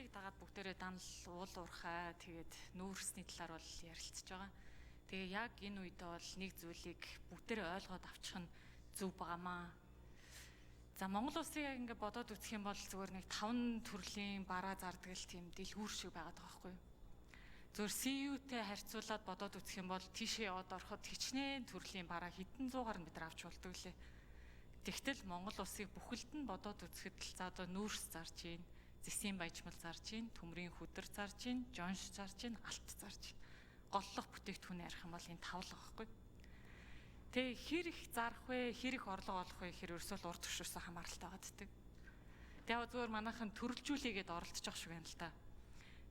Уулыг дагаад бүгдээрээ данал уул уурхай тэгээд нүүрсний талаар бол ярилцж байгаа. Тэгээ яг энэ үед бол нэг зүйлийг бүгдээрээ ойлгоод авчих нь зөв байгаамаа. За Монгол улсыг яг ингээд бодоод үзэх юм бол зүгээр нэг 5 төрлийн бараа зардаг л тийм дэлгүүр шиг байгаад байгаа байхгүй юу? Зөвхөн CU-тэй харьцуулаад бодоод үзэх юм бол тийшээ яваад ороход хичнээн төрлийн бараа хэдэн зуугаар нь бид нар авч болдог лээ. Тэгтэл Монгол улсыг бүхэлд нь бодоод үзэхэд л за одоо нүүрс зарж гин, зэсийн баяжмал зарж гин, төмрийн хөдөр зарж гин, жонш зарж гин, алт зарж гин. Голлох бүтээгдэхүүн ярих юм бол энэ тавлага байхгүй. Тэг хэр их зарах вэ, хэр их орлого олох вэ гэхээр ерөөсөө урд төшөөсөө хамааралтай байгааддаг. Тэгээ зөвөр манайхан төрөлжүүлээгээд оролдож байгаа шиг байна л та.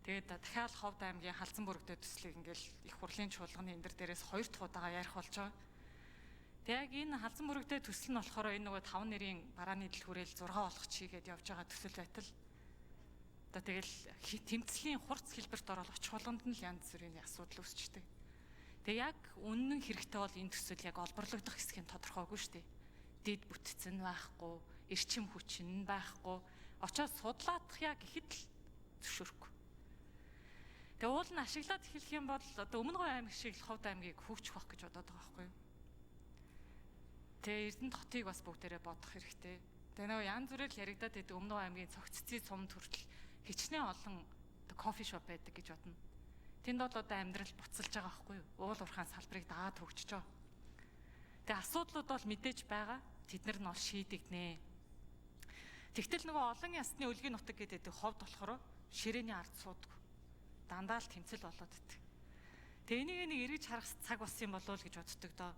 Тэгээд дахиад Ховд аймгийн Халзан бүрэгдээ төслийг ингээл их хурлын чуулганы энэ дээрээс 2 дахь удаага ярих болж байгаа. Тэг яг энэ Халзан бүрэгдээ төсөл нь болохоор энэ нөгөө 5 нэрийн барааны дэлгүүрэл 6 болох чигээд явж байгаа төсөл байтал. Одоо тэгэл тэмцлийн хурц хэлбэрт орол очих болгонд нь л янз бүрийн асуудал үүсчдэг. Тэг яг үнэн хэрэгтэй бол энэ төсөл яг олборлогдох хэсэг нь тодорхойгүй шүү дээ. Дэд бүтцэн байхгүй, эрчим хүч нь байхгүй, очоод судлаадах яа гэхэд л зөвшөөрөхгүй. Тэг уул нь ашиглаад эхлэх юм бол одоо Өмнө Говь аймаг шиг Ховд аймгийг хөгжих байх гэж бодоод байгаа байхгүй юу? Тэг Эрдэнэт хотыг бас бүгдээрээ бодох хэрэгтэй. Тэг нөгөө янз бүрээр л яригадаад байдаг Өмнө Говь аймгийн цогццгийн сумд хүртэл хичнээн олон кофе шоп байдаг гэж бодно. Тэнд бол одоо амьдрал буцалж байгаа байхгүй юу? Уул уурхайн салбарыг дагаад хөгжиж байгаа. Тэгээ асуудлууд бол мэдээж байгаа. Тэднэр нь ол шийдэгнэ. Тэгтэл нөгөө олон ясны өлгийн нутаг гэдэг Ховд болохоор ширээний ард суудаг. Дандаа л тэмцэл болоод идэг. Тэгээ энийг нэг эргэж харах цаг болсон юм болов уу гэж боддог доо.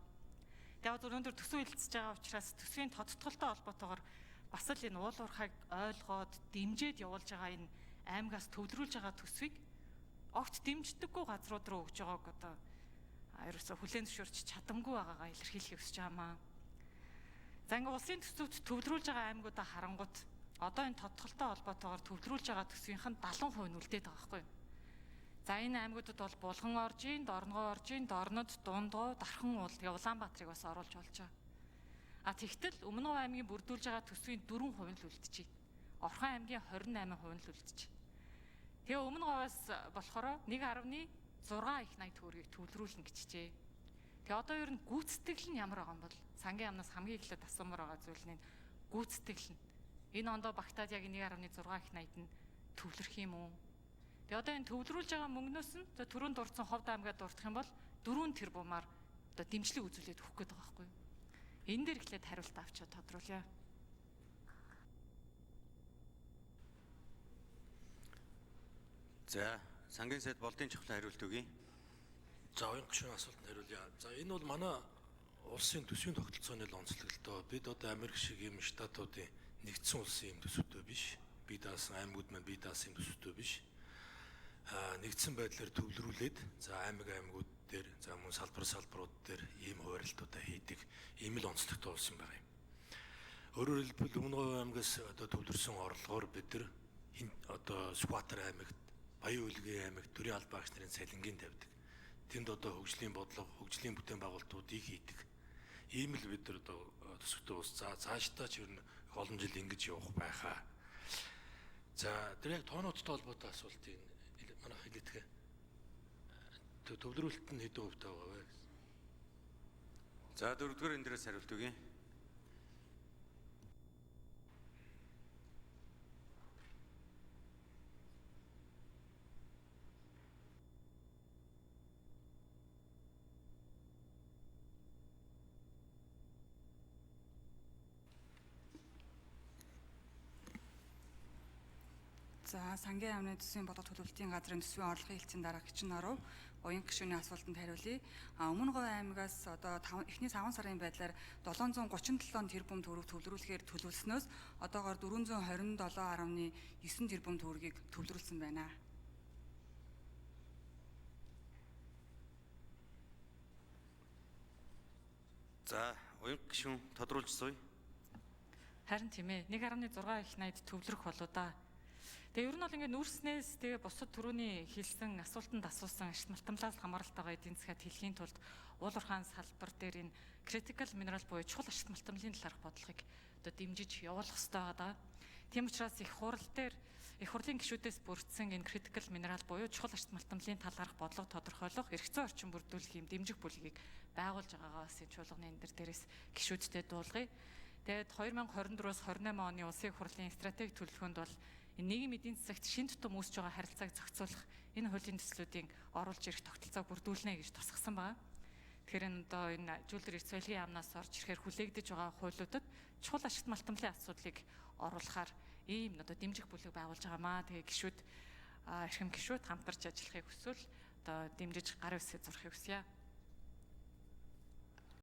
Тэгээ өнөөдөр төсөө хилцэж байгаа учраас төсвийн тодтголтой холбоотойгоор бас л энэ уул уурхайг ойлгоод дэмжиж явуулж байгаа энэ аймагаас төвлөрүүлж байгаа төсвийг огт дэмждэггүй газрууд руу өгж байгааг одоо ерөөсө хүлээн зөвшөөрч чадамгүй байгаагаа илэрхийлэх хүсэж байгаамаа. За ингээ улсын төсөвт төвлөрүүлж байгаа аймагуудаа харангуут одоо энэ тодтголтой холбоотойгоор төвлөрүүлж байгаа төсвийнх нь 70% нь үлдээд байгаа байхгүй юу? За энэ аймагуудад бол Булган орж ийн, Дорногов орж ийн, Дорнод, Дундгов, Дархан уул тэгээ Улаанбаатарыг бас оруулж болж байгаа. А тэгтэл Өмнө Говь аймгийн бүрдүүлж байгаа төсвийн 4% нь л үлдчихэе. Орхон аймгийн 28% нь л үлдчихэе. Тэгээ Өмнө Говьас болохоор 1.6 их 80 төгрөгийг төвлөрүүлнэ гэжжээ. Тэгээ одоо ер нь гүйцэтгэл нь ямар байгаа юм бол сангийн яамнаас хамгийн эхлээд асуумаар байгаа зүйл нь гүйцэтгэл нь. Энэ ондоо багтаад яг 1.6 их 80-д нь төвлөрөх юм уу? Тэгээ одоо энэ төвлөрүүлж байгаа мөнгнөөс нь түрүүнд дурдсан Ховд аймгаад дурдах юм бол 4 тэрбумаар одоо дэмжлэг үзүүлээд өгөх гээд байгаа байхгүй юу? Энэ дээр эхлээд хариулт авчиад тодруулъя. За, сангийн сайд болдын чухлын хариулт өгье. За, оюун гишүүний асуултанд хариулъя. За, энэ бол манай улсын төсвийн тогтолцооны л онцлог л доо. Бид одоо Америк шиг юм штатуудын нэгдсэн улсын юм төсөвтэй биш. Би даасан аймагуд маань би даасан юм төсөвтэй биш. Нэгдсэн байдлаар төвлөрүүлээд за аймагуд дээр за мөн салбарууд дээр ийм хуваарлтуудаа хийдэг ийм л онцлогтой улс юм байна юм. Өөрөөр хэлбэл Өмнө Говь аймгаас одоо төвлөрсөн орлогоор бид нар одоо Сүхбаатар аймагт, Баян Улгийн аймагт төрийн аль багш нарын цалингийн тавьдаг. Тэнд одоо хөгжлийн бодлого, хөгжлийн бүтээн байгуулалтуудыг хийдэг. Ийм л бид нар одоо төсөвтэй улс. За цаашдаа ч ер нь олон жил ингэж явах байхаа. За тэр яг тоонуудтай холбоотой асуултыг манай хэлэдэг. Төвлөрүүлэлт нь хэдэн хувьтай байгаа вэ? За дөрөвдүгээр энэ дээрээс хариулт өгье. За сангийн яамны төсвийн бодох төлөвлөлтийн газрын төсвийн орлогын хэлцээний дараах гिचн 10 уян гишүүний асуултанд хариулъя. Өмнө Говь аймагаас одоо эхний 5 сарын байдлаар 737 тэрбум төгрөг төвлөрүүлэхээр төлөвлөснөөс одоогоор 427.9 тэрбум төгрөгийг төвлөрүүлсэн байна. За уян гишүүн тодруулж суй. Харин тийм ээ 1.6 их 80-д төвлөрөх болоо да. Тэгээ ер нь бол ингээд нүүрснээс тэгээ бусад төрөний хэлсэн асуултанд асуусан ашиг мартамлаас хамааралтайгаа эдийн засгаад хэлхийн тулд уул уурхайн салбар дээр энэ critical mineral буюу чухал ашиг мартамлын талаарх бодлогыг одоо дэмжиж явуулах хэрэгтэй байгаа. Тийм учраас их хурал дээр Их хурлын гишүүдээс бүрдсэн энэ critical mineral буюу чухал ашигт малтамлын талаарх бодлого тодорхойлох, эрх зүйн орчин бүрдүүлэх юм дэмжих бүлгийг байгуулж байгаагаа бас энэ чуулганы энэ дээрээс гишүүдтэй дуулгая. Тэгээд 2024-өөс 28 оны улсын их хурлын стратеги төлөвлөгөөнд бол нийгмийн эдийн засагт шин тутам үүсэж байгаа харилцааг зохицуулах энэ хуулийн төслүүдийн оруулж ирэх тогтолцоог бүрдүүлнэ гэж тусгасан байна. Тэгэхээр энэ одоо энэ зүйлдэр эрх соёлын яамнаас орж ирэхээр хүлээгдэж байгаа хуулиудад чухал ашигт малтамлын асуудлыг оруулахаар ийм одоо дэмжих бүлэг байгуулж байгаамаа. Тэгээ гишүүд эрхэм гишүүд хамтарч ажиллахыг хүсвэл одоо дэмжиж гар үсээ зурхыг хүсье.